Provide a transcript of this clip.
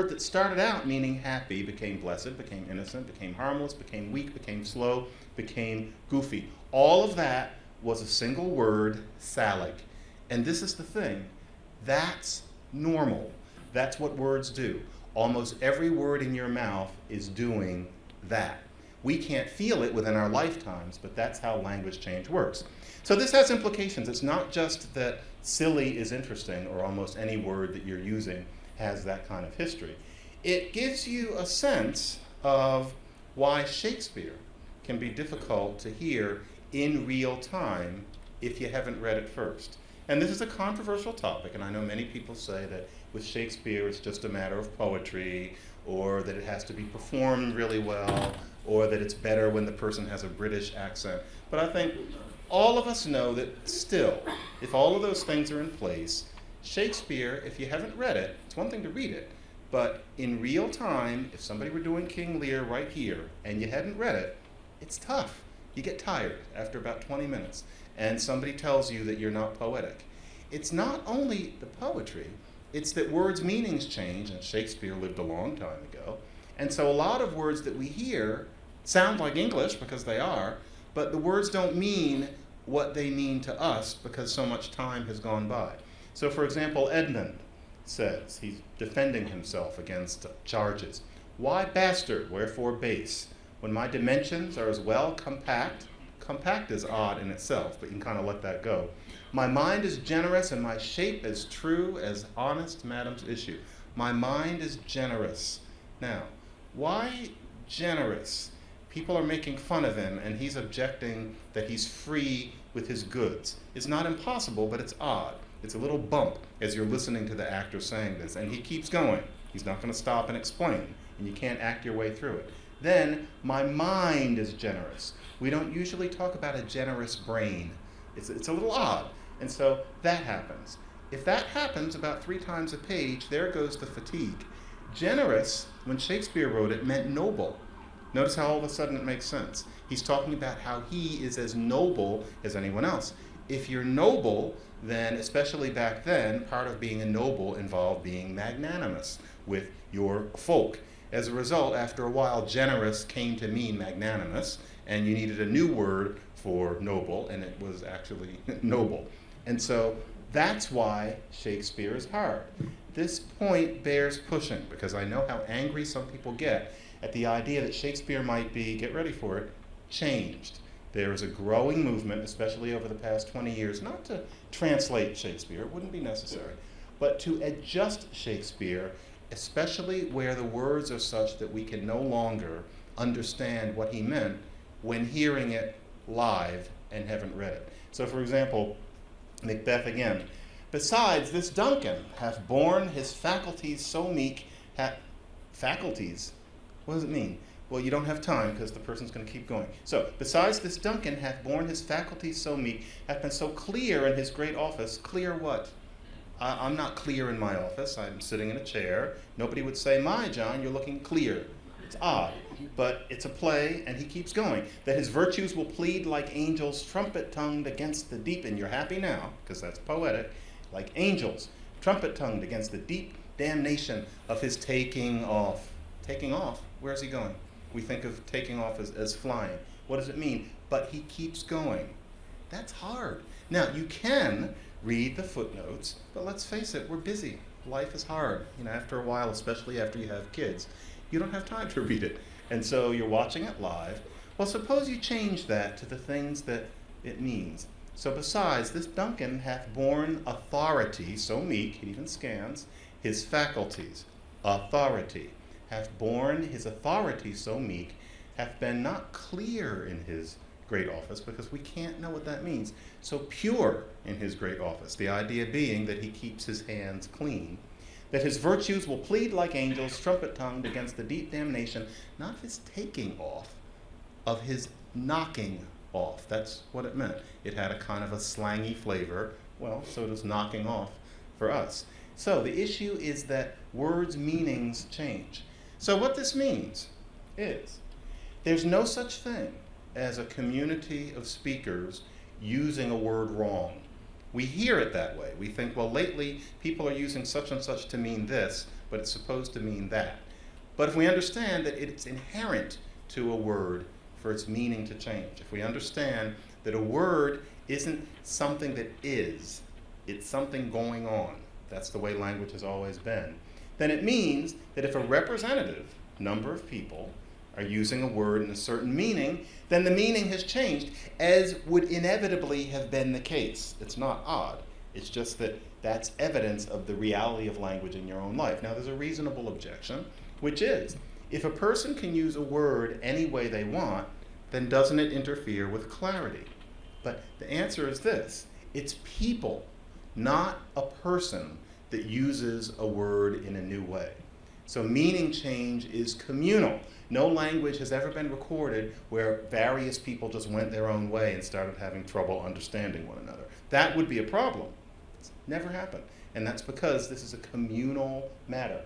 word that started out meaning happy became blessed, became innocent, became harmless, became weak, became slow, became goofy. All of that was a single word, phallic. And this is the thing, that's normal. That's what words do. Almost every word in your mouth is doing that. We can't feel it within our lifetimes, but that's how language change works. So this has implications. It's not just that silly is interesting, or almost any word that you're using has that kind of history. It gives you a sense of why Shakespeare can be difficult to hear in real time if you haven't read it first. And this is a controversial topic, and I know many people say that with Shakespeare it's just a matter of poetry, or that it has to be performed really well, or that it's better when the person has a British accent. But I think all of us know that still, if all of those things are in place, Shakespeare, if you haven't read it, it's one thing to read it, but in real time, if somebody were doing King Lear right here and you hadn't read it, it's tough. You get tired after about 20 minutes, and somebody tells you that you're not poetic. It's not only the poetry, it's that words' meanings change, and Shakespeare lived a long time ago, and so a lot of words that we hear sound like English because they are, but the words don't mean what they mean to us because so much time has gone by. So for example, Edmund says, he's defending himself against charges. Why bastard, wherefore base? When my dimensions are as well compact is odd in itself, but you can kind of let that go. My mind is generous and my shape as true as honest madam's issue. My mind is generous. Now, why generous? People are making fun of him, and he's objecting that he's free with his goods. It's not impossible, but it's odd. It's a little bump as you're listening to the actor saying this, and he keeps going. He's not going to stop and explain, and you can't act your way through it. Then, my mind is generous. We don't usually talk about a generous brain. It's a little odd, and so that happens. If that happens about 3 times a page, there goes the fatigue. Generous, when Shakespeare wrote it, meant noble. Notice how all of a sudden it makes sense. He's talking about how he is as noble as anyone else. If you're noble, then, especially back then, part of being a noble involved being magnanimous with your folk. As a result, after a while, generous came to mean magnanimous, and you needed a new word for noble, and it was actually noble. And so that's why Shakespeare is hard. This point bears pushing, because I know how angry some people get at the idea that Shakespeare might be, get ready for it, changed. There is a growing movement, especially over the past 20 years, not to translate Shakespeare, it wouldn't be necessary, but to adjust Shakespeare, especially where the words are such that we can no longer understand what he meant when hearing it live and haven't read it. So for example, Macbeth again. Besides, this Duncan hath borne his faculties so meek, faculties? What does it mean? Well, you don't have time because the person's going to keep going. So, besides this Duncan hath borne his faculties so meek, hath been so clear in his great office. Clear what? I'm not clear in my office. I'm sitting in a chair. Nobody would say, my John, you're looking clear. It's odd, but it's a play, and he keeps going. That his virtues will plead like angels, trumpet-tongued against the deep, and you're happy now, because that's poetic, like angels, trumpet-tongued against the deep damnation of his taking off. Taking off? Where's he going? We think of taking off as flying. What does it mean? But he keeps going. That's hard. Now, you can read the footnotes, but let's face it, we're busy. Life is hard. After a while, especially after you have kids, you don't have time to read it. And so you're watching it live. Well, suppose you change that to the things that it means. So besides, this Duncan hath borne authority, so meek, it even scans, his faculties, authority, hath borne his authority so meek, hath been not clear in his great office, because we can't know what that means. So pure in his great office, the idea being that he keeps his hands clean, that his virtues will plead like angels, trumpet-tongued against the deep damnation, not of his taking off, of his knocking off. That's what it meant. It had a kind of a slangy flavor. Well, so does knocking off for us. So the issue is that words' meanings change. So what this means is there's no such thing as a community of speakers using a word wrong. We hear it that way. We think, well, lately people are using such and such to mean this, but it's supposed to mean that. But if we understand that it's inherent to a word for its meaning to change, if we understand that a word isn't something that is, it's something going on, that's the way language has always been, then it means that if a representative number of people are using a word in a certain meaning, then the meaning has changed, as would inevitably have been the case. It's not odd. It's just that that's evidence of the reality of language in your own life. Now, there's a reasonable objection, which is, if a person can use a word any way they want, then doesn't it interfere with clarity? But the answer is this: it's people, not a person, that uses a word in a new way. So meaning change is communal. No language has ever been recorded where various people just went their own way and started having trouble understanding one another. That would be a problem. It's never happened. And that's because this is a communal matter.